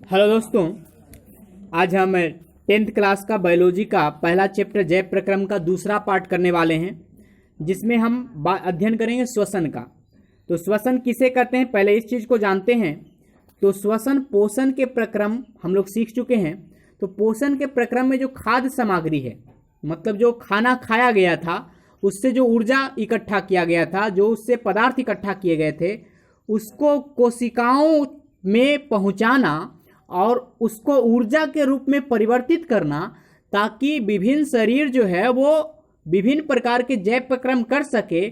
Hello दोस्तों, आज हम 10th क्लास का बायोलॉजी का पहला चैप्टर जैव प्रक्रम का दूसरा पार्ट करने वाले हैं, जिसमें हम अध्ययन करेंगे श्वसन का। तो श्वसन किसे कहते हैं, पहले इस चीज़ को जानते हैं। तो श्वसन पोषण के प्रक्रम हम लोग सीख चुके हैं। तो पोषण के प्रक्रम में जो खाद्य सामग्री है, मतलब जो खाना खाया गया था उससे जो ऊर्जा इकट्ठा किया गया था, जो उससे पदार्थ इकट्ठा किए गए थे, उसको कोशिकाओं में पहुंचाना और उसको ऊर्जा के रूप में परिवर्तित करना, ताकि विभिन्न शरीर जो है वो विभिन्न प्रकार के जैव प्रक्रम कर सके,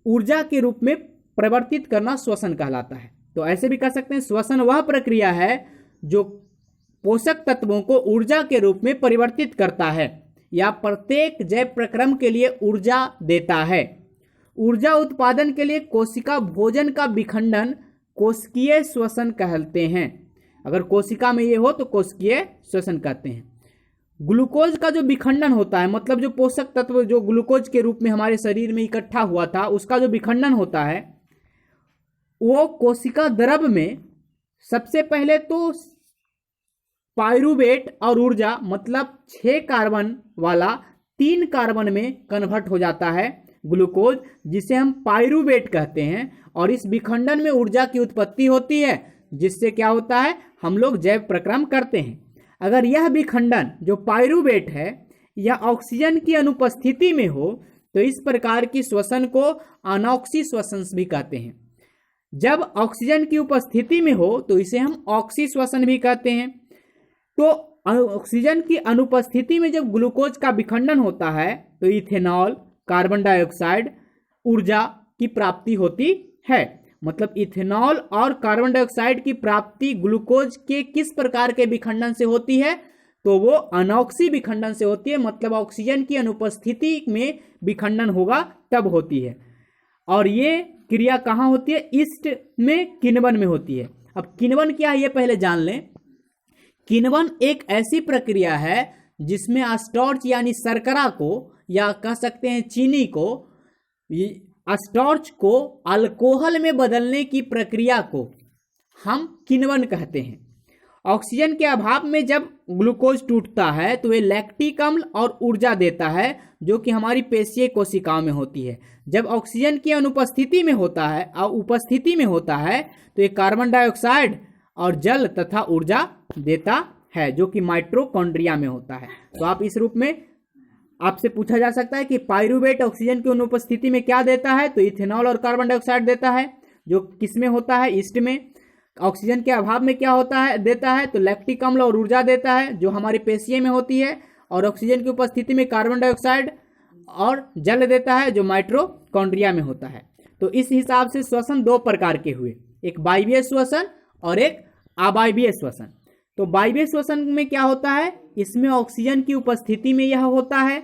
ऊर्जा के रूप में परिवर्तित करना श्वसन कहलाता है। तो ऐसे भी कह सकते हैं श्वसन वह प्रक्रिया है जो पोषक तत्वों को ऊर्जा के रूप में परिवर्तित करता है या प्रत्येक जैव प्रक्रम के लिए ऊर्जा देता है। ऊर्जा उत्पादन के लिए कोशिका भोजन का विखंडन कोशिकीय श्वसन कहते हैं। अगर कोशिका में ये हो तो कोशिकीय श्वसन कहते हैं। ग्लूकोज का जो विखंडन होता है, मतलब जो पोषक तत्व जो ग्लूकोज के रूप में हमारे शरीर में इकट्ठा हुआ था, उसका जो विखंडन होता है वो कोशिका द्रव में सबसे पहले तो पाइरूवेट और ऊर्जा, मतलब 6 कार्बन वाला 3 कार्बन में कन्वर्ट हो जाता है ग्लूकोज, जिसे हम पाइरूवेट कहते हैं। और इस विखंडन में ऊर्जा की उत्पत्ति होती है, जिससे क्या होता है, हम लोग जैव प्रक्रम करते हैं। अगर यह विखंडन जो पाइरूवेट है या ऑक्सीजन की अनुपस्थिति में हो तो इस प्रकार की श्वसन को अनॉक्सी श्वसन भी कहते हैं। जब ऑक्सीजन की उपस्थिति में हो तो इसे हम ऑक्सी श्वसन भी कहते हैं। तो ऑक्सीजन की अनुपस्थिति में जब ग्लूकोज का विखंडन होता है तो इथेनॉल, कार्बन डाइऑक्साइड ऊर्जा की प्राप्ति होती है। मतलब इथेनॉल और कार्बन डाइऑक्साइड की प्राप्ति ग्लूकोज के किस प्रकार के विखंडन से होती है, तो वो अनॉक्सी विखंडन से होती है। मतलब ऑक्सीजन की अनुपस्थिति में विखंडन होगा तब होती है। और ये क्रिया कहाँ होती है, ईस्ट में किण्वन में होती है। अब किण्वन क्या है ये पहले जान लें। किण्वन एक ऐसी प्रक्रिया है जिसमें स्टार्च यानी शर्करा को, या कह सकते हैं चीनी को, स्टार्च को अल्कोहल में बदलने की प्रक्रिया को हम किण्वन कहते हैं। ऑक्सीजन के अभाव में जब ग्लूकोज टूटता है तो ये लैक्टिक अम्ल और ऊर्जा देता है, जो कि हमारी पेशीय कोशिकाओं में होती है। जब ऑक्सीजन की अनुपस्थिति में होता है और उपस्थिति में होता है तो ये कार्बन डाइऑक्साइड और जल तथा ऊर्जा देता है, जो कि माइटोकॉन्ड्रिया में होता है। तो आप इस रूप में आपसे पूछा जा सकता है कि पाइरूवेट ऑक्सीजन की अनुपस्थिति में क्या देता है, तो इथेनॉल और कार्बन डाइऑक्साइड देता है, जो किसमें होता है, ईस्ट में। ऑक्सीजन के अभाव में क्या होता है, देता है, तो लैक्टिक अम्ल और ऊर्जा देता है, जो हमारी पेशीय में होती है। और ऑक्सीजन की उपस्थिति में कार्बन डाइऑक्साइड और जल देता है, जो माइटोकॉन्ड्रिया में होता है। तो इस हिसाब से श्वसन 2 प्रकार के हुए, एक वायवीय श्वसन और एक अवायवीय श्वसन। तो वायवीय श्वसन में क्या होता है, इसमें ऑक्सीजन की उपस्थिति में यह होता है,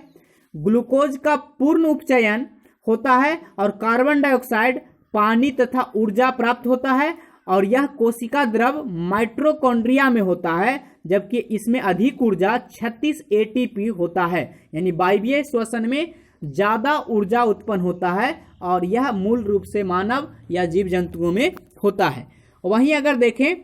ग्लूकोज का पूर्ण उपचयन होता है और कार्बन डाइऑक्साइड, पानी तथा ऊर्जा प्राप्त होता है। और यह कोशिका द्रव माइटोकॉन्ड्रिया में होता है, जबकि इसमें अधिक ऊर्जा 36 एटीपी होता है। यानी वायवीय श्वसन में ज्यादा ऊर्जा उत्पन्न होता है और यह मूल रूप से मानव या जीव जंतुओं में होता है। वहीं अगर देखें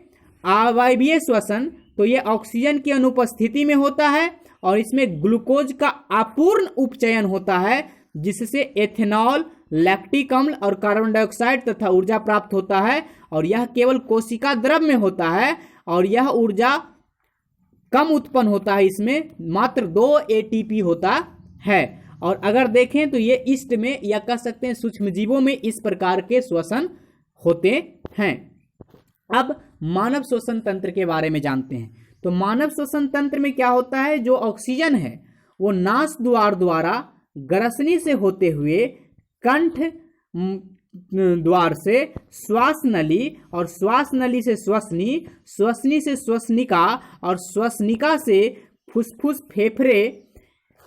अवायवीय श्वसन, तो ये ऑक्सीजन की अनुपस्थिति में होता है और इसमें ग्लूकोज का अपूर्ण उपचयन होता है, जिससे एथेनॉल, लैक्टिक अम्ल और कार्बन डाइऑक्साइड तथा ऊर्जा प्राप्त होता है। और यह केवल कोशिका द्रव में होता है और यह ऊर्जा कम उत्पन्न होता है, इसमें मात्र 2 एटीपी होता है। और अगर देखें तो ये ईस्ट में, या कह सकते हैं सूक्ष्मजीवों में, इस प्रकार के श्वसन होते हैं। अब मानव श्वसन तंत्र के बारे में जानते हैं। तो मानव श्वसन तंत्र में क्या होता है, जो ऑक्सीजन है वो नास द्वारा ग्रसनी से होते हुए कंठ द्वार से श्वास नली, और श्वास नली से श्वसनी, श्वसनी से श्वसनिका, और श्वसनिका से फुसफुस फेफड़े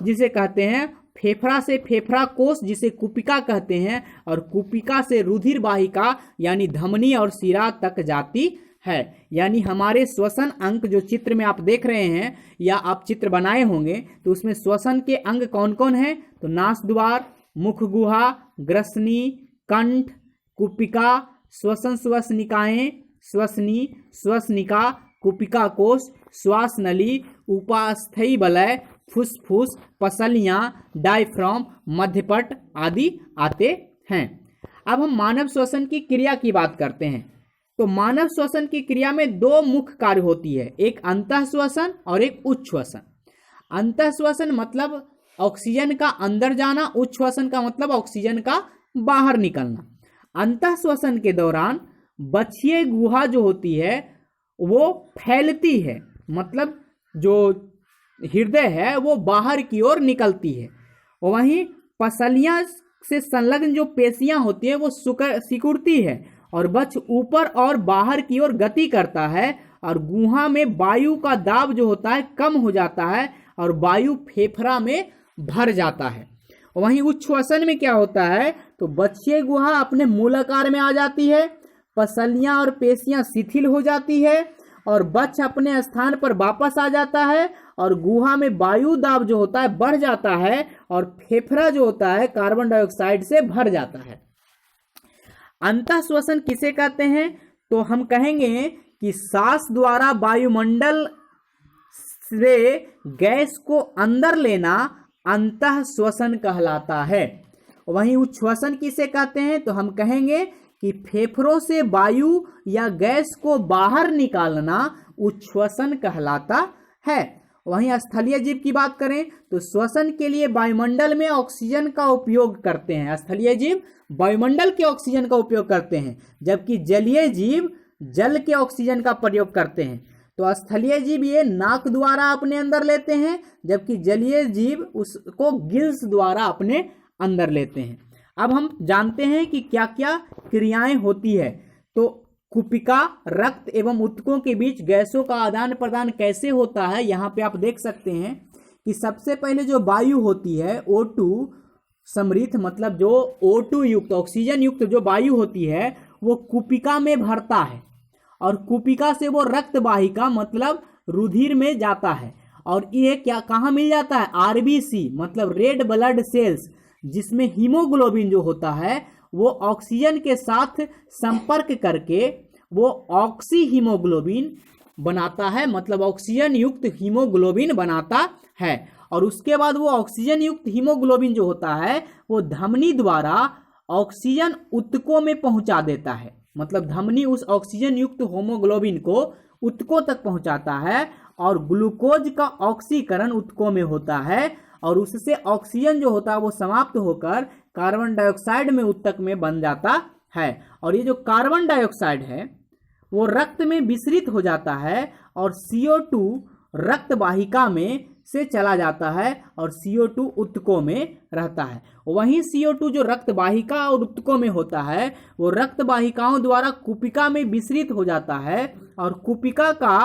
जिसे कहते हैं, फेफड़ा से फेफड़ा कोश जिसे कुपिका कहते हैं, और कुपिका से रुधिर वाहिका यानी धमनी और शिरा तक जाती है। यानी हमारे श्वसन अंग जो चित्र में आप देख रहे हैं या आप चित्र बनाए होंगे, तो उसमें श्वसन के अंग कौन कौन है, तो नास द्वार, मुख गुहा, ग्रसनी, कंठ, कुपिका, श्वसन श्वसनिकाएं, श्वसनी, श्वसनिका, कुपिका कोश, श्वास नली, उपास्थी वलय, फुसफुस, पसलियां, डायफ्राम, मध्यपट आदि आते हैं। अब हम मानव श्वसन की क्रिया की बात करते हैं। तो मानव श्वसन की क्रिया में दो मुख्य कार्य होती है, एक अंतः श्वसन और एक उच्छ्वसन। अंतः श्वसन मतलब ऑक्सीजन का अंदर जाना, उच्छ्वसन का मतलब ऑक्सीजन का बाहर निकलना। अंतः श्वसन के दौरान बछिए गुहा जो होती है वो फैलती है, मतलब जो हृदय है वो बाहर की ओर निकलती है। वहीं पसलियां से संलग्न जो पेशियां होती है वो सिकुड़ती है और बच्च ऊपर और बाहर की ओर गति करता है और गुहा में वायु का दाब जो होता है कम हो जाता है और वायु फेफड़ा में भर जाता है। वहीं उच्छ्वसन में क्या होता है, तो बछिए गुहा अपने मूलाकार में आ जाती है, पसलियां और पेशियां शिथिल हो जाती है और बच्च अपने स्थान पर वापस आ जाता है और गुहा में वायु दाब जो होता है बढ़ जाता है और फेफड़ा जो होता है कार्बन डाइऑक्साइड से भर जाता है। अंतः श्वसन किसे कहते हैं, तो हम कहेंगे कि सांस द्वारा वायुमंडल से गैस को अंदर लेना अंतः श्वसन कहलाता है। वहीं उच्छ्वसन किसे कहते हैं, तो हम कहेंगे कि फेफड़ों से वायु या गैस को बाहर निकालना उच्छ्वसन कहलाता है। वहीं स्थलीय जीव की बात करें तो श्वसन के लिए वायुमंडल में ऑक्सीजन का उपयोग करते हैं। स्थलीय जीव वायुमंडल के ऑक्सीजन का उपयोग करते हैं, जबकि जलीय जीव जल के ऑक्सीजन का प्रयोग करते हैं। तो स्थलीय जीव ये नाक द्वारा अपने अंदर लेते हैं, जबकि जलीय जीव उसको गिल्स द्वारा अपने अंदर लेते हैं। अब हम जानते हैं कि क्या क्या क्रियाएं होती है। तो कुपिका रक्त एवं ऊतकों के बीच गैसों का आदान प्रदान कैसे होता है, यहाँ पे आप देख सकते हैं कि सबसे पहले जो वायु होती है O2 समृद्ध, मतलब जो O2 युक्त ऑक्सीजन युक्त जो वायु होती है वो कुपिका में भरता है और कुपिका से वो रक्त वाहिका मतलब रुधिर में जाता है और ये क्या कहाँ मिल जाता है, RBC मतलब रेड ब्लड सेल्स, जिसमें हीमोग्लोबिन जो होता है वो ऑक्सीजन के साथ संपर्क करके वो ऑक्सी हीमोग्लोबिन बनाता है, मतलब ऑक्सीजन युक्त हीमोग्लोबिन बनाता है। और उसके बाद वो ऑक्सीजन युक्त हीमोग्लोबिन जो होता है वो धमनी द्वारा ऑक्सीजन ऊतकों में पहुंचा देता है, मतलब धमनी उस ऑक्सीजन युक्त हीमोग्लोबिन को ऊतकों तक पहुंचाता है और ग्लूकोज का ऑक्सीकरण ऊतकों में होता है और उससे ऑक्सीजन जो होता है वो समाप्त होकर कार्बन डाइऑक्साइड में ऊतक में बन जाता है। और ये जो कार्बन डाइऑक्साइड है वो रक्त में विसरित हो जाता है और CO2 रक्त वाहिका में से चला जाता है और CO2 ऊतकों में रहता है। वहीं CO2 जो रक्त वाहिका और ऊतकों में होता है वो रक्त वाहिकाओं द्वारा कुपिका में विसरित हो जाता है और कुपिका का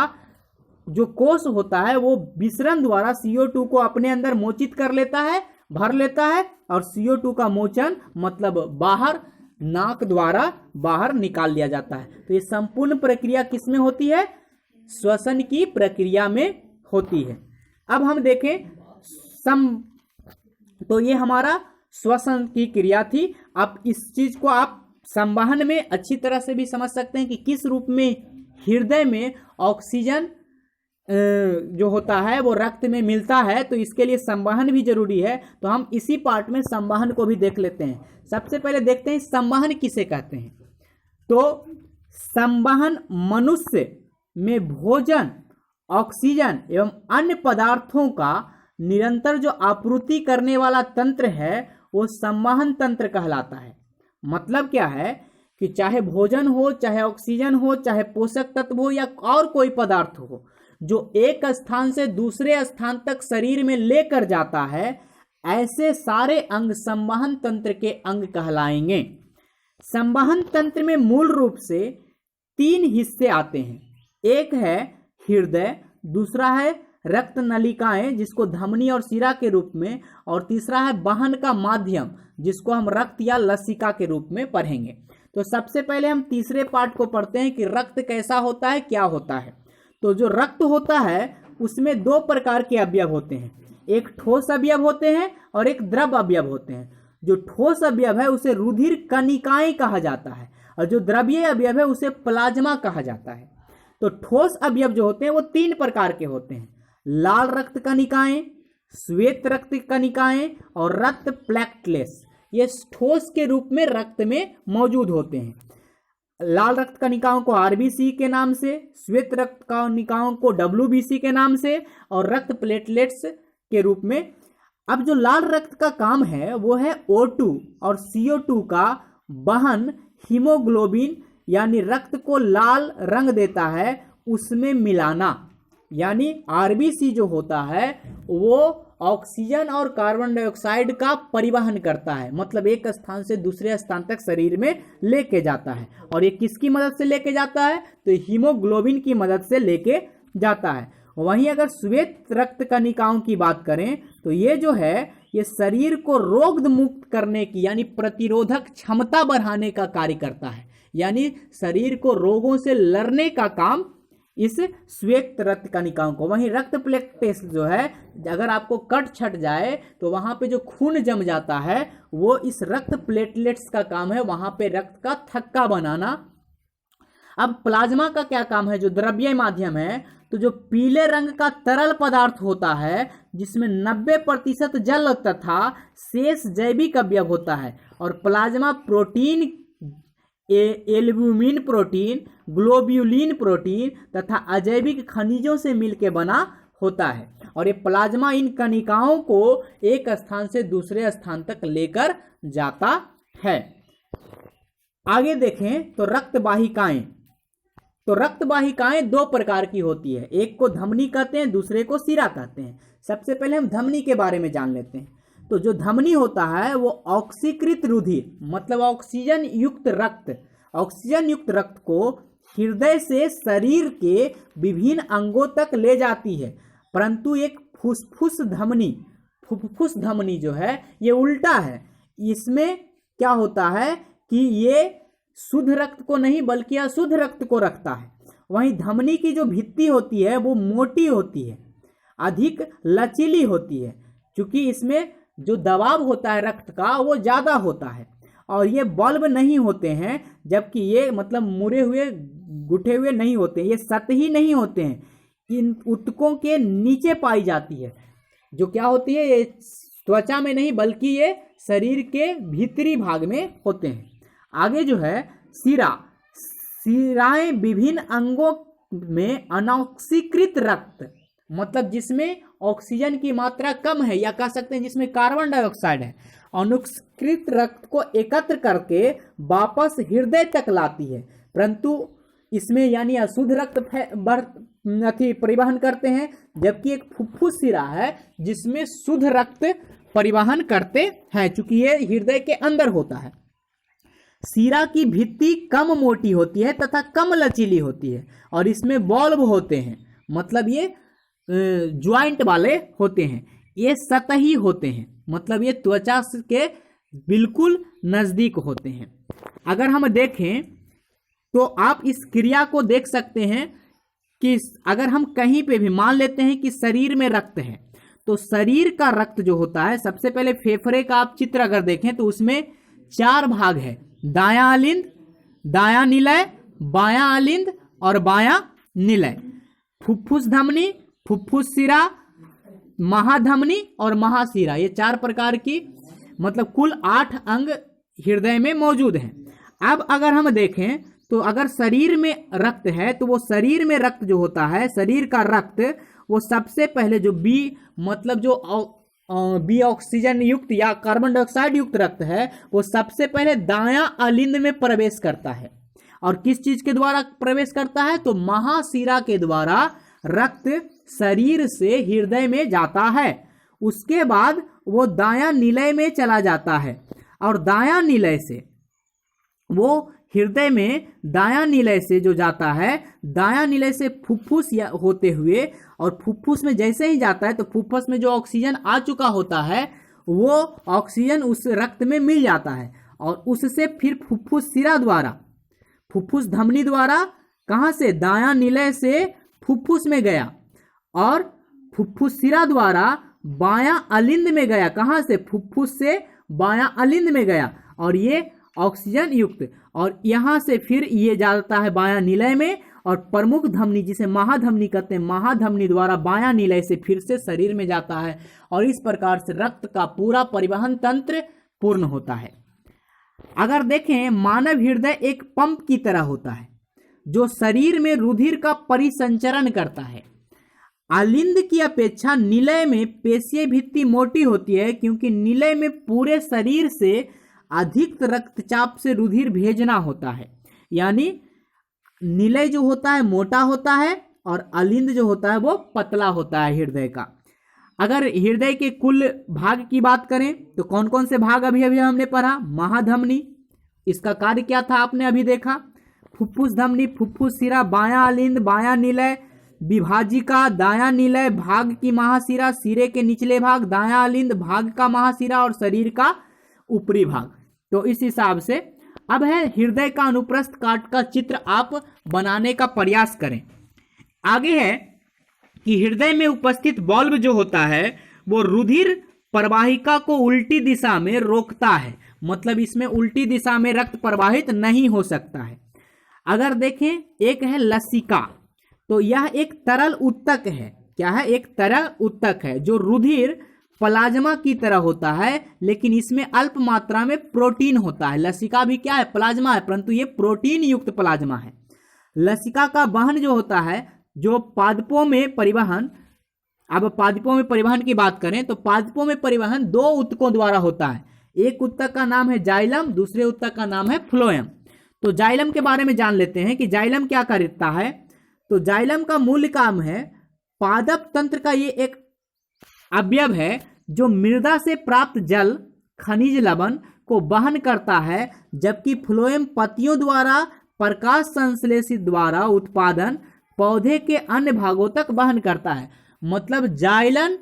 जो कोष होता है वो विसरण द्वारा CO2 को अपने अंदर मोचित कर लेता है, भर लेता है और CO2 का मोचन मतलब बाहर नाक द्वारा बाहर निकाल लिया जाता है। तो ये संपूर्ण प्रक्रिया किसमें होती है, श्वसन की प्रक्रिया में होती है। अब हम देखें तो ये हमारा श्वसन की क्रिया थी। अब इस चीज को आप संवहन में अच्छी तरह से भी समझ सकते हैं कि किस रूप में हृदय में ऑक्सीजन जो होता है वो रक्त में मिलता है, तो इसके लिए संवहन भी जरूरी है। तो हम इसी पार्ट में संवहन को भी देख लेते हैं। सबसे पहले देखते हैं संवहन किसे कहते हैं। तो संवहन मनुष्य में भोजन, ऑक्सीजन एवं अन्य पदार्थों का निरंतर जो आपूर्ति करने वाला तंत्र है वो संवहन तंत्र कहलाता है। मतलब क्या है कि चाहे भोजन हो, चाहे ऑक्सीजन हो, चाहे पोषक तत्व हो या और कोई पदार्थ हो जो एक स्थान से दूसरे स्थान तक शरीर में लेकर जाता है, ऐसे सारे अंग संवहन तंत्र के अंग कहलाएंगे। संवहन तंत्र में मूल रूप से 3 हिस्से आते हैं। एक है हृदय, दूसरा है रक्त नलिकाएं जिसको धमनी और शिरा के रूप में, और तीसरा है वहन का माध्यम जिसको हम रक्त या लसिका के रूप में पढ़ेंगे। तो सबसे पहले हम तीसरे पार्ट को पढ़ते हैं कि रक्त कैसा होता है, क्या होता है। तो जो रक्त होता है उसमें 2 प्रकार के अवयव होते हैं, एक ठोस अवयव होते हैं और एक द्रव अवयव होते हैं। जो ठोस अवयव है उसे रुधिर कणिकाएं कहा जाता है और जो द्रवीय अवयव है उसे प्लाज्मा कहा जाता है। तो ठोस अवयव जो होते हैं वो 3 प्रकार के होते हैं, लाल रक्त कणिकाएं, श्वेत रक्त कणिकाएं और रक्त प्लेटलेट्स। ये ठोस के रूप में रक्त में मौजूद होते हैं। लाल रक्त कणिकाओं को आरबीसी के नाम से, श्वेत रक्त कणिकाओं को डब्ल्यूबीसी के नाम से और रक्त प्लेटलेट्स के रूप में। अब जो लाल रक्त का काम है वो है O2 और CO2 का वहन हीमोग्लोबिन यानी रक्त को लाल रंग देता है उसमें मिलाना। यानी आरबीसी जो होता है वो ऑक्सीजन और कार्बन डाइऑक्साइड का परिवहन करता है, मतलब एक स्थान से दूसरे स्थान तक शरीर में लेके जाता है। और ये किसकी मदद से लेके जाता है? तो हीमोग्लोबिन की मदद से लेके जाता है। वहीं अगर श्वेत रक्त कणिकाओं की बात करें तो ये जो है ये शरीर को रोग मुक्त करने की यानी प्रतिरोधक क्षमता बढ़ाने का कार्य करता है, यानी शरीर को रोगों से लड़ने का काम इस श्वेत रक्त कणिकाओं को। वहीं रक्त प्लेटलेट्स जो है, अगर आपको कट छट जाए तो वहां पे जो खून जम जाता है वो इस रक्त प्लेटलेट्स का काम है, वहां पे रक्त का थक्का बनाना। अब प्लाज्मा का क्या काम है? जो द्रव्य माध्यम है, तो जो पीले रंग का तरल पदार्थ होता है जिसमें 90% जल तथा शेष जैविक अवयव होता है, और plasma protein, albumin protein, globulin protein तथा अजैविक खनिजों से मिलकर बना होता है। और ये प्लाज्मा इन कणिकाओं को एक स्थान से दूसरे स्थान तक लेकर जाता है। आगे देखें तो रक्त वाहिकाएं। तो रक्त वाहिकाएं 2 प्रकार की होती है, एक को धमनी कहते हैं, दूसरे को शिरा कहते हैं। सबसे पहले हम धमनी के बारे में जान लेते हैं। तो जो धमनी होता है वो ऑक्सीकृत रुधिर मतलब ऑक्सीजन युक्त रक्त को हृदय से शरीर के विभिन्न अंगों तक ले जाती है। परंतु एक फुफ्फुस धमनी जो है ये उल्टा है। इसमें क्या होता है कि ये शुद्ध रक्त को नहीं बल्कि अशुद्ध रक्त को रखता है। वहीं धमनी की जो भित्ति होती है वो मोटी होती है, अधिक लचीली होती है, क्योंकि इसमें जो दबाव होता है रक्त का वो ज़्यादा होता है। और ये बल्ब नहीं होते हैं, जबकि ये मतलब मुड़े हुए गुठे हुए नहीं होते, ये सतही नहीं होते हैं, इन ऊतकों के नीचे पाई जाती है। जो क्या होती है, ये त्वचा में नहीं बल्कि ये शरीर के भीतरी भाग में होते हैं। आगे जो है शिराएं विभिन्न अंगों में अनऑक्सीकृत रक्त मतलब जिसमें ऑक्सीजन की मात्रा कम है या कह सकते हैं जिसमें कार्बन डाइऑक्साइड है, अनुष्कृत रक्त को एकत्र करके वापस हृदय तक लाती है। परंतु इसमें यानी अशुद्ध रक्त परिवहन करते हैं, जबकि एक फुफ्फुस शिरा है जिसमें शुद्ध रक्त परिवहन करते हैं, चूंकि ये हृदय के अंदर होता है। शिरा की भित्ति कम मोटी होती है तथा कम लचीली होती है और इसमें बल्ब होते हैं, मतलब ये ज्वाइंट वाले होते हैं। ये सतही होते हैं, मतलब ये त्वचा के बिल्कुल नज़दीक होते हैं। अगर हम देखें तो आप इस क्रिया को देख सकते हैं कि अगर हम कहीं पे भी मान लेते हैं कि शरीर में रक्त है, तो शरीर का रक्त जो होता है, सबसे पहले फेफड़े का आप चित्र अगर देखें तो उसमें 4 भाग है, दायां अलिंद, दायां निलय, बायां अलिंद और बायां निलय। फुफ्फुस धमनी, फुफ्फुस शिरा, महाधमनी और महाशिरा, ये 4 प्रकार की मतलब कुल 8 अंग हृदय में मौजूद हैं। अब अगर हम देखें तो अगर शरीर में रक्त है तो वो शरीर में रक्त जो होता है, शरीर का रक्त वो सबसे पहले जो बी मतलब जो बी ऑक्सीजन युक्त या कार्बन डाइऑक्साइड युक्त रक्त है वो सबसे पहले दायां अलिंद में प्रवेश करता है। और किस चीज के द्वारा प्रवेश करता है? तो महाशिरा के द्वारा रक्त शरीर से हृदय में जाता है। उसके बाद वो दायां निलय में चला जाता है और दायां निलय से वो हृदय में दायां निलय से जो जाता है, दायां निलय से फुफ्फुस होते हुए, और फुफ्फुस में जैसे ही जाता है तो फुफ्फुस में जो ऑक्सीजन आ चुका होता है वो ऑक्सीजन उस रक्त में मिल जाता है और उससे फिर फुफ्फुस शिरा द्वारा, फुफ्फुस धमनी द्वारा कहाँ से? दायां निलय से फुफ्फुस में गया और फुफ्फुस शिरा द्वारा बायां अलिंद में गया। कहाँ से? फुफ्फुस से बायां अलिंद में गया और ये ऑक्सीजन युक्त, और यहाँ से फिर ये जाता है बायां निलय में और प्रमुख धमनी जिसे महाधमनी कहते हैं, महाधमनी द्वारा बायां नीलय से फिर से शरीर में जाता है और इस प्रकार से रक्त का पूरा परिवहन तंत्र पूर्ण होता है। अगर देखें, मानव हृदय एक पंप की तरह होता है जो शरीर में रुधिर का परिसंचरण करता है। आलिंद की अपेक्षा नीलय में पेशीय भित्ति मोटी होती है क्योंकि नीलय में पूरे शरीर से अधिक रक्तचाप से रुधिर भेजना होता है। यानी नीलय जो होता है मोटा होता है और आलिंद जो होता है वो पतला होता है हृदय का। अगर हृदय के कुल भाग की बात करें तो कौन कौन से भाग अभी अभी हमने पढ़ा? महाधमनी, इसका कार्य क्या था आपने अभी देखा। फुफ्फुस धमनी, फुफ्फुस शिरा, बायां आलिंद, बायां नीलय, विभाजिका, दायां नीलय, भाग की महाशिरा, सिरे के निचले भाग, दायां आलिंद, भाग का महाशिरा और शरीर का ऊपरी भाग। तो इस हिसाब से अब है हृदय का अनुप्रस्थ काट का चित्र आप बनाने का प्रयास करें। आगे है कि हृदय में उपस्थित बल्ब जो होता है वो रुधिर प्रवाहिका को उल्टी दिशा में रोकता है, मतलब इसमें उल्टी दिशा में रक्त प्रवाहित नहीं हो सकता है। अगर देखें, एक है लसिका, तो यह एक तरल उत्तक है। क्या है? एक तरल उत्तक है जो रुधिर प्लाज्मा की तरह होता है, लेकिन इसमें अल्प मात्रा में प्रोटीन होता है। लसिका भी क्या है? प्लाज्मा है, परंतु ये प्रोटीन युक्त प्लाज्मा है। लसिका का वहन जो होता है, जो पादपों में परिवहन, अब पादपों में परिवहन की बात करें तो पादपों में परिवहन दो उत्तकों द्वारा होता है। एक उत्तक का नाम है जाइलम, दूसरे उत्तक का नाम है फ्लोएम। तो जाइलम के बारे में जान लेते हैं कि जाइलम क्या करता है। तो जाइलम का मूल काम है, पादप तंत्र का ये एक अवयव है जो मृदा से प्राप्त जल, खनिज लवण को वहन करता है, जबकि फ्लोएम पत्तियों द्वारा प्रकाश संश्लेषित द्वारा उत्पादन पौधे के अन्य भागों तक वहन करता है। मतलब जाइलम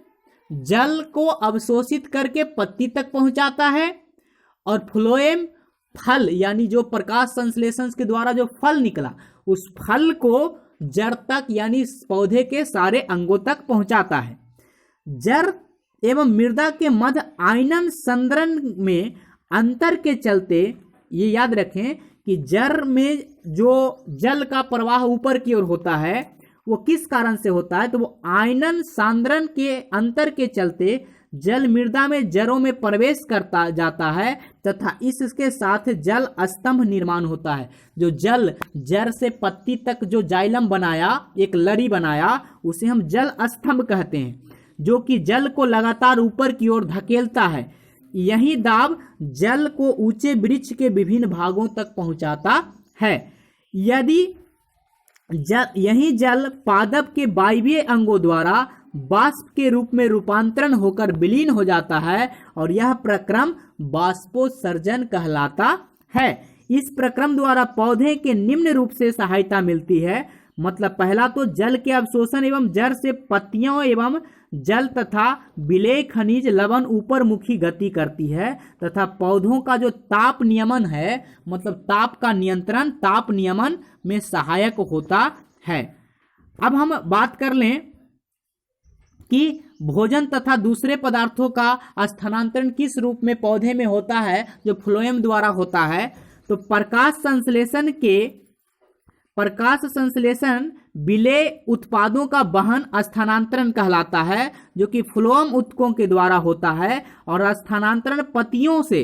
जल को अवशोषित करके पत्ती तक पहुंचाता है और फ्लोएम फल, यानी जो प्रकाश संश्लेषण के द्वारा जो फल निकला उस फल को जड़ तक यानी पौधे के सारे अंगों तक पहुंचाता है। जड़ एवं मृदा के मध्य आयनन संद्रण में अंतर के चलते ये याद रखें कि जड़ में जो जल का प्रवाह ऊपर की ओर होता है वो किस कारण से होता है, तो वो आयनन सांद्रण के अंतर के चलते जल मृदा में जड़ों में प्रवेश करता जाता है तथा इसके साथ जल स्तंभ निर्माण होता है। जो जल जड़ से पत्ती तक जो जाइलम बनाया, एक लड़ी बनाया, उसे हम जल स्तंभ कहते हैं, जो कि जल को लगातार ऊपर की ओर धकेलता है। यही दाब जल को ऊंचे वृक्ष के विभिन्न भागों तक पहुंचाता है। यदि यही जल पादप के वायवीय अंगों द्वारा वाष्प के रूप में रूपांतरण होकर विलीन हो जाता है और यह प्रक्रम बाष्पोत्सर्जन कहलाता है। इस प्रक्रम द्वारा पौधे के निम्न रूप से सहायता मिलती है। मतलब पहला तो जल के अवशोषण एवं जड़ से पत्तियों एवं जल तथा विलेय खनिज लवण ऊपर मुखी गति करती है तथा पौधों का जो ताप नियमन है, मतलब ताप का नियंत्रण, ताप नियमन में सहायक होता है। अब हम बात कर लें कि भोजन तथा दूसरे पदार्थों का स्थानांतरण किस रूप में पौधे में होता है, जो फ्लोएम द्वारा होता है। तो प्रकाश संश्लेषण विलेय उत्पादों का वहन स्थानांतरण कहलाता है, जो कि फ्लोएम उत्तकों के द्वारा होता है। और स्थानांतरण पत्तियों से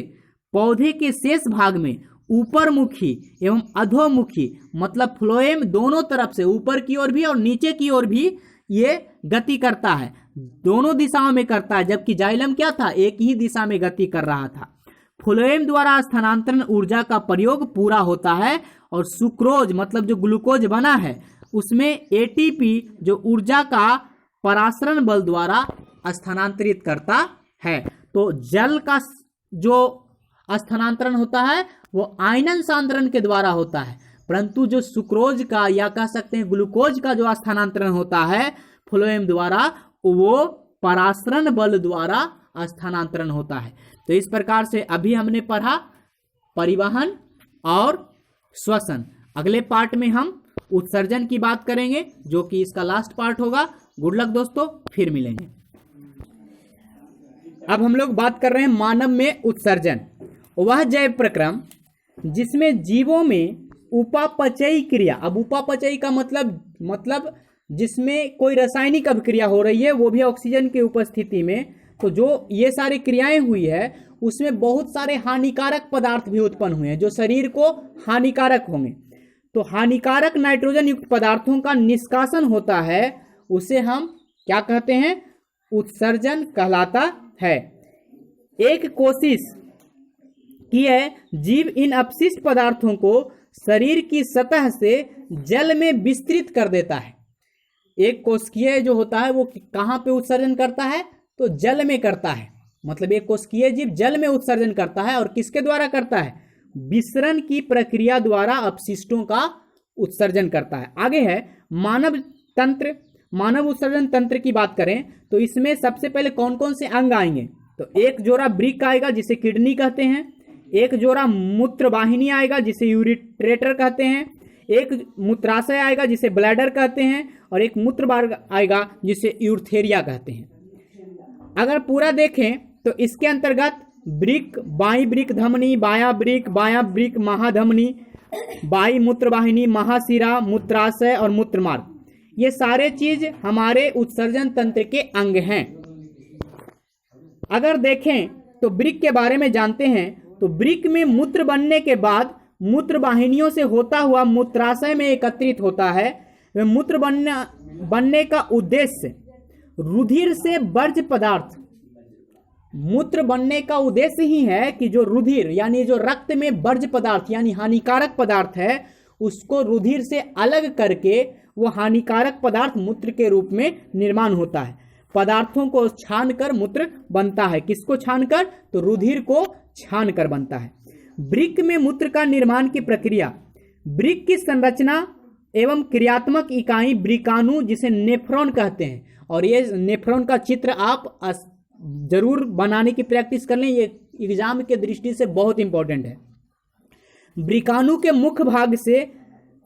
पौधे के शेष भाग में ऊपर मुखी एवं अधोमुखी, मतलब फ्लोएम दोनों तरफ से, ऊपर की ओर भी और नीचे की ओर भी ये गति करता है, दोनों दिशाओं में करता है। जबकि जाइलम क्या था, एक ही दिशा में गति कर रहा था। फ्लोएम द्वारा स्थानांतरण ऊर्जा का प्रयोग पूरा होता है और सुक्रोज, मतलब जो ग्लूकोज बना है, उसमें एटीपी जो ऊर्जा का परासरण बल द्वारा स्थानांतरित करता है। तो जल का जो स्थानांतरण होता है वो आयनन सांद्रण के द्वारा होता है, परंतु जो सुक्रोज का या कह सकते हैं ग्लूकोज का जो स्थानांतरण होता है फ्लोएम द्वारा, वो परासरण बल द्वारा स्थानांतरण होता है। तो इस प्रकार से अभी हमने पढ़ा परिवहन और श्वसन। अगले पार्ट में हम उत्सर्जन की बात करेंगे, जो कि इसका लास्ट पार्ट होगा। गुड लक दोस्तों, फिर मिलेंगे। अब हम लोग बात कर रहे हैं मानव में उत्सर्जन, वह जैव प्रक्रम जिसमें जीवों में उपापचयी क्रिया। अब उपापचयी का मतलब जिसमें कोई रासायनिक अभिक्रिया हो रही है, वो भी ऑक्सीजन की उपस्थिति में। तो जो ये सारी क्रियाएं हुई है उसमें बहुत सारे हानिकारक पदार्थ भी उत्पन्न हुए हैं जो शरीर को हानिकारक होंगे। तो हानिकारक नाइट्रोजन युक्त पदार्थों का निष्कासन होता है, उसे हम क्या कहते हैं? उत्सर्जन कहलाता है। एक कोशिश की है जीव इन अपशिष्ट पदार्थों को शरीर की सतह से जल में विस्तृत कर देता है। एक कोशिकीय जो होता है वो कहाँ पे उत्सर्जन करता है? तो जल में करता है। मतलब एक कोशिकीय जीव जल में उत्सर्जन करता है, और किसके द्वारा करता है? विसरण की प्रक्रिया द्वारा अपशिष्टों का उत्सर्जन करता है। आगे है मानव उत्सर्जन तंत्र की बात करें तो इसमें सबसे पहले कौन कौन से अंग आएंगे? तो एक जोड़ा वृक्क आएगा जिसे किडनी कहते हैं, एक जोड़ा मूत्र वाहिनी आएगा जिसे यूरिट्रेटर कहते हैं, एक मूत्राशय आएगा जिसे ब्लैडर कहते हैं, और एक मूत्र मार्ग आएगा जिसे यूर्थेरिया कहते हैं। अगर पूरा देखें तो इसके अंतर्गत वृक्क, बाई वृक्क धमनी, बायां वृक्क महाधमनी, बाई मूत्रवाहिनी, महाशिरा, मूत्राशय और मूत्रमार्ग, ये सारे चीज हमारे उत्सर्जन तंत्र के अंग हैं। अगर देखें तो वृक्क के बारे में जानते हैं तो वृक्क में मूत्र बनने के बाद मूत्र वाहिनियों से होता हुआ मूत्राशय में एकत्रित होता है। मूत्र बनने का उद्देश्य रुधिर से वर्ज्य पदार्थ, मूत्र बनने का उद्देश्य ही है कि जो रुधिर यानी जो रक्त में वर्ज्य पदार्थ यानी हानिकारक पदार्थ है उसको रुधिर से अलग करके वो हानिकारक पदार्थ मूत्र के रूप में निर्माण होता है। पदार्थों को छानकर मूत्र बनता है। किसको छानकर? तो रुधिर को छानकर बनता है। वृक्क में मूत्र का निर्माण की प्रक्रिया, वृक्क की संरचना एवं क्रियात्मक इकाई वृकाणु जिसे नेफ्रॉन कहते हैं, और ये नेफ्रॉन का चित्र आप जरूर बनाने की प्रैक्टिस कर लें, ये एग्जाम के दृष्टि से बहुत इंपॉर्टेंट है। वृकाणु के मुख्य भाग से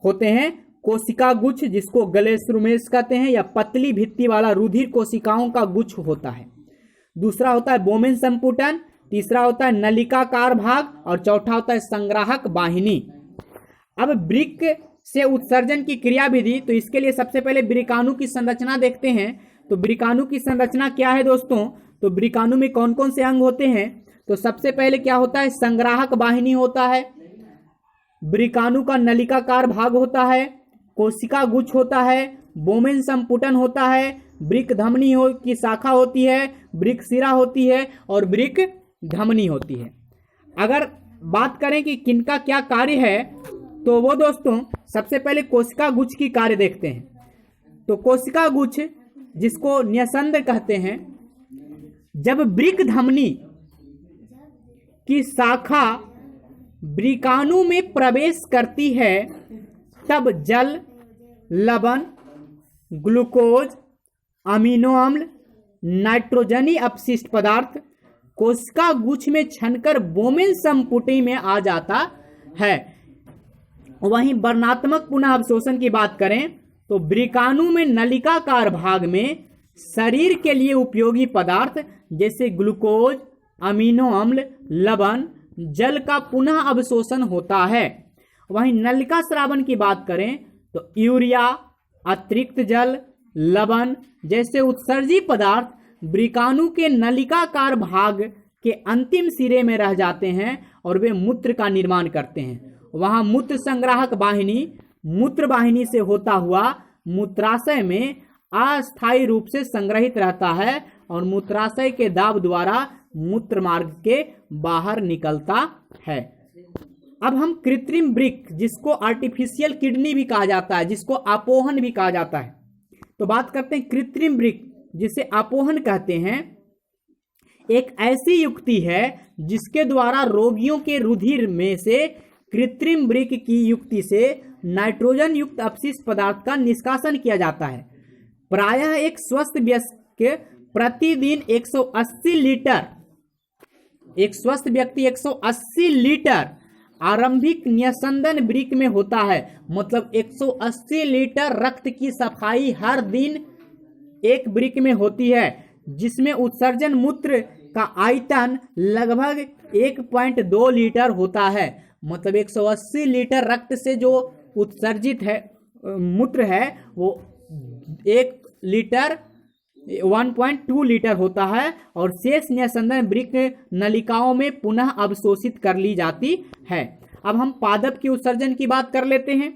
होते हैं कोशिका गुच्छ जिसको ग्लेसुमेस कहते हैं, या पतली भित्ति वाला रुधिर कोशिकाओं का गुच्छ होता है। दूसरा होता है बोमेन संपुटन, तीसरा होता है नलिकाकार भाग, और चौथा होता है संग्राहक वाहिनी। अब वृक्क से उत्सर्जन की क्रिया विधि, तो इसके लिए सबसे पहले वृकाणु की संरचना देखते हैं। तो वृकाणु की संरचना क्या है दोस्तों? तो वृकाणु में कौन कौन से अंग होते हैं? तो सबसे पहले क्या होता है? संग्राहक वाहिनी होता है, वृकाणु का नलिकाकार भाग होता है, कोशिका गुच्छ होता है, बोमेन संपुटन होता है, वृक्क धमनी की शाखा होती है, वृक्क शिरा होती है और वृक्क धमनी होती है। अगर बात करें कि किनका क्या कार्य है तो वो दोस्तों सबसे पहले कोशिका गुच्छ की कार्य देखते हैं। तो कोशिका गुच्छ जिसको न्यसंद कहते हैं, जब वृक्क धमनी की शाखा वृकाणु में प्रवेश करती है तब जल, लवण, ग्लूकोज, अमीनो अम्ल, नाइट्रोजनी अपशिष्ट पदार्थ कोशिका गुच्छ में छनकर बोमेन संपुटी में आ जाता है। वहीं वर्णात्मक पुनः अवशोषण की बात करें तो वृकाणु में नलिकाकार भाग में शरीर के लिए उपयोगी पदार्थ जैसे ग्लूकोज, अमीनो अम्ल, लवण, जल का पुनः अवशोषण होता है। वहीं नलिका स्रावन की बात करें तो यूरिया, अतिरिक्त जल, लवण जैसे उत्सर्जी पदार्थ वृकाणु के नलिकाकार भाग के अंतिम सिरे में रह जाते हैं और वे मूत्र का निर्माण करते हैं। वहां मूत्र संग्राहक वाहिनी मूत्र वाहिनी से होता हुआ मूत्राशय में अस्थायी रूप से संग्रहित रहता है और मूत्राशय के दाब द्वारा मूत्र मार्ग के बाहर निकलता है। अब हम कृत्रिम वृक्क जिसको आर्टिफिशियल किडनी भी कहा जाता है, जिसको अपोहन भी कहा जाता है, तो बात करते हैं कृत्रिम वृक्क जिसे अपोहन कहते हैं। एक ऐसी युक्ति है जिसके द्वारा रोगियों के रुधिर में से कृत्रिम वृक्क की युक्ति से नाइट्रोजन युक्त अपशिष्ट पदार्थ का निष्कासन किया जाता है। प्रायः एक स्वस्थ व्यक्ति प्रतिदिन 180 लीटर, एक स्वस्थ व्यक्ति 180 लीटर आरंभिक न्यसंदन वृक्क में होता है। मतलब 180 लीटर रक्त की सफाई हर दिन एक वृक्क में होती है, जिसमें उत्सर्जन मूत्र का आयतन लगभग 1.2 लीटर होता है। मतलब 180 लीटर रक्त से जो उत्सर्जित है मूत्र है वो 1 लीटर 1.2 लीटर होता है और शेष निस्संदन वृक्क नलिकाओं में पुनः अवशोषित कर ली जाती है। अब हम पादप की उत्सर्जन की बात कर लेते हैं।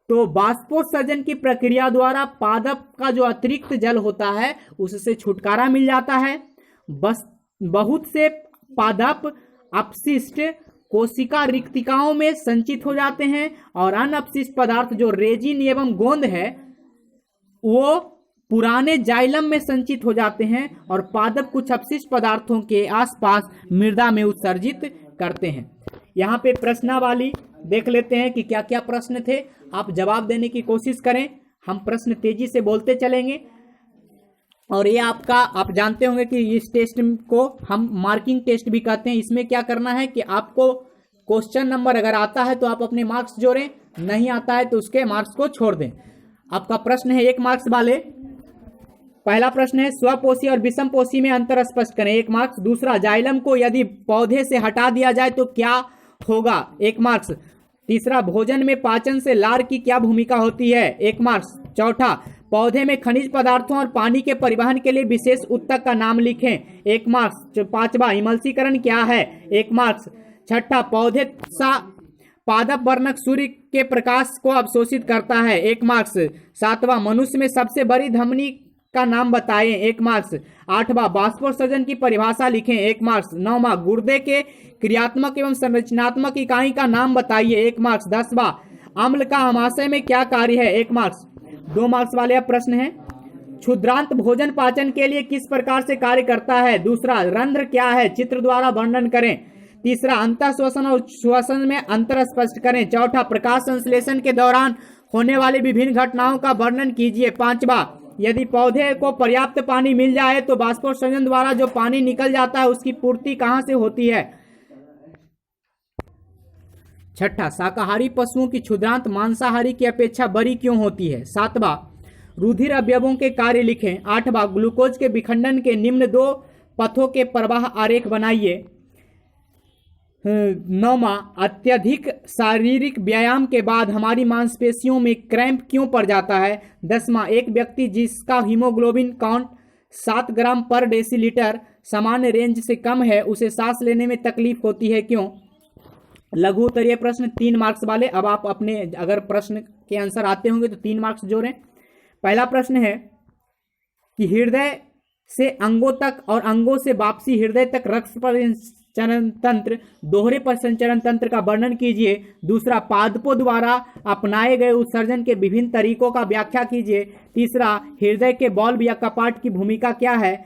तो बाष्पोत्सर्जन की प्रक्रिया द्वारा पादप का जो अतिरिक्त जल होता है उससे छुटकारा मिल जाता है। बस बहुत से पादप अपशिष्ट कोशिका रिक्तिकाओं में संचित हो जाते हैं और अन्य अपशिष्ट पदार्थ जो रेजिन एवं गोंद है वो पुराने जाइलम में संचित हो जाते हैं और पादप कुछ अपशिष्ट पदार्थों के आसपास मृदा में उत्सर्जित करते हैं। यहाँ पे प्रश्नावली देख लेते हैं कि क्या क्या प्रश्न थे, आप जवाब देने की कोशिश करें। हम प्रश्न तेजी से बोलते चलेंगे और ये आपका आप जानते होंगे कि इस टेस्ट को हम मार्किंग टेस्ट भी कहते हैं। इसमें क्या करना है कि आपको क्वेश्चन नंबर अगर आता है तो आप अपने मार्क्स जोड़ें, नहीं आता है तो उसके मार्क्स को छोड़ दें। आपका प्रश्न है 1 मार्क्स वाले। पहला प्रश्न है स्वपोषी और विषमपोषी में अंतर स्पष्ट करें, 1 मार्क्स। दूसरा, जाइलम को यदि पौधे से हटा दिया जाए तो क्या होगा, 1 मार्क्स। तीसरा, भोजन में पाचन से लार की क्या भूमिका होती है, 1 मार्क्स। चौथा, पौधे में खनिज पदार्थों और पानी के परिवहन के लिए विशेष उत्तक का नाम लिखें, 1 मार्क्स। पांचवा, इमल्सीकरण क्या है, 1 मार्क्स। छठा, पौधे सा पादप वर्णक सूर्य के प्रकाश को अवशोषित करता है, 1 मार्क्स। सातवां, मनुष्य में सबसे बड़ी धमनी का नाम बताएं, 1 मार्क्स। आठवां, बाष्पोत्सर्जन की परिभाषा लिखें, 1 मार्क्स। नौवां, गुर्दे के क्रियात्मक एवं संरचनात्मक इकाई का नाम बताइए, 1 मार्क्स। 10वां, अम्ल का आमाशय में क्या कार्य है, 1 मार्क्स। 2 मार्क्स वाले अब प्रश्न है, क्षुद्रांत भोजन पाचन के लिए किस प्रकार से कार्य करता है। दूसरा, रंध्र क्या है, चित्र द्वारा वर्णन करें। तीसरा, अंतः श्वसन और श्वसन में अंतर स्पष्ट करें। चौथा, प्रकाश संश्लेषण के दौरान होने वाली विभिन्न घटनाओं का वर्णन कीजिए। पांचवा, यदि पौधे को पर्याप्त पानी मिल जाए तो बाष्पोत्सर्जन द्वारा जो पानी निकल जाता है उसकी पूर्ति कहां से होती है। छठा, शाकाहारी पशुओं की क्षुद्रांत मांसाहारी की अपेक्षा बड़ी क्यों होती है। सातवां, रुधिर अवयवों के कार्य लिखें। आठवां, ग्लूकोज के विखंडन के निम्न 2 पथों के प्रवाह आरेख बनाइए। 9वां, अत्यधिक शारीरिक व्यायाम के बाद हमारी मांसपेशियों में क्रैम्प क्यों पड़ जाता है। 10वां, एक व्यक्ति जिसका हीमोग्लोबिन काउंट 7 ग्राम पर डेसीलीटर सामान्य रेंज से कम है उसे सांस लेने में तकलीफ होती है, क्यों। लघु उत्तरीय प्रश्न 3 मार्क्स वाले। अब आप अपने अगर प्रश्न के आंसर आते होंगे तो 3 मार्क्स जोड़ें। पहला प्रश्न है कि हृदय से अंगों तक और अंगों से वापसी हृदय तक रक्त परिसंचरण तंत्र, दोहरे परिसंचरण तंत्र का वर्णन कीजिए। दूसरा, पादपों द्वारा अपनाए गए उत्सर्जन के विभिन्न तरीकों का व्याख्या कीजिए। तीसरा, हृदय के बॉल्व या कपाट की भूमिका क्या है।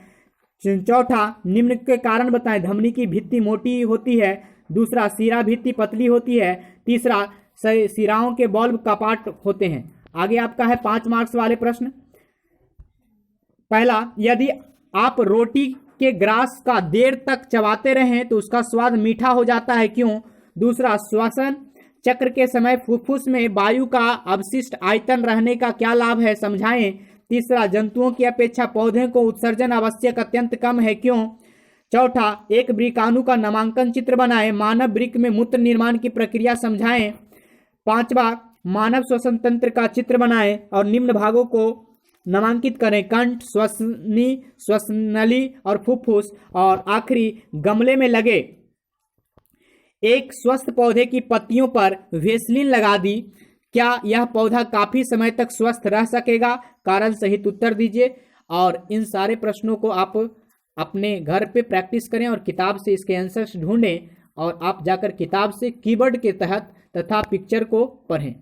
चौथा, निम्न के कारण बताएं, धमनी की भित्ति मोटी होती है। दूसरा, शिरा भित्ति पतली होती है। तीसरा, शिराओं के बॉल्व कपाट होते हैं। आगे आपका है 5 मार्क्स वाले प्रश्न। पहला, यदि आप रोटी के ग्रास का देर तक चबाते रहें तो उसका स्वाद मीठा हो जाता है, क्यों। दूसरा, श्वसन चक्र के समय फुफ्फुस में वायु का अवशिष्ट आयतन रहने का क्या लाभ है, समझाएं। तीसरा, जंतुओं की अपेक्षा पौधे को उत्सर्जन आवश्यक अत्यंत कम है, क्यों। चौथा, एक वृकाणु का नामांकन चित्र बनाएं। मानव वृक्क में मूत्र निर्माण की प्रक्रिया समझाएं। पांचवा, मानव श्वसन तंत्र का चित्र बनाएं और निम्न भागों को नामांकित करें, कंठ, श्वसनी, श्वसनली और फुफ्फुस। और आखिरी, गमले में लगे एक स्वस्थ पौधे की पत्तियों पर वेसलिन लगा दी, क्या यह पौधा काफी समय तक स्वस्थ रह सकेगा, कारण सहित उत्तर दीजिए। और इन सारे प्रश्नों को आप अपने घर पे प्रैक्टिस करें और किताब से इसके आंसर्स ढूंढें और आप जाकर किताब से कीवर्ड के तहत तथा पिक्चर को पढ़ें।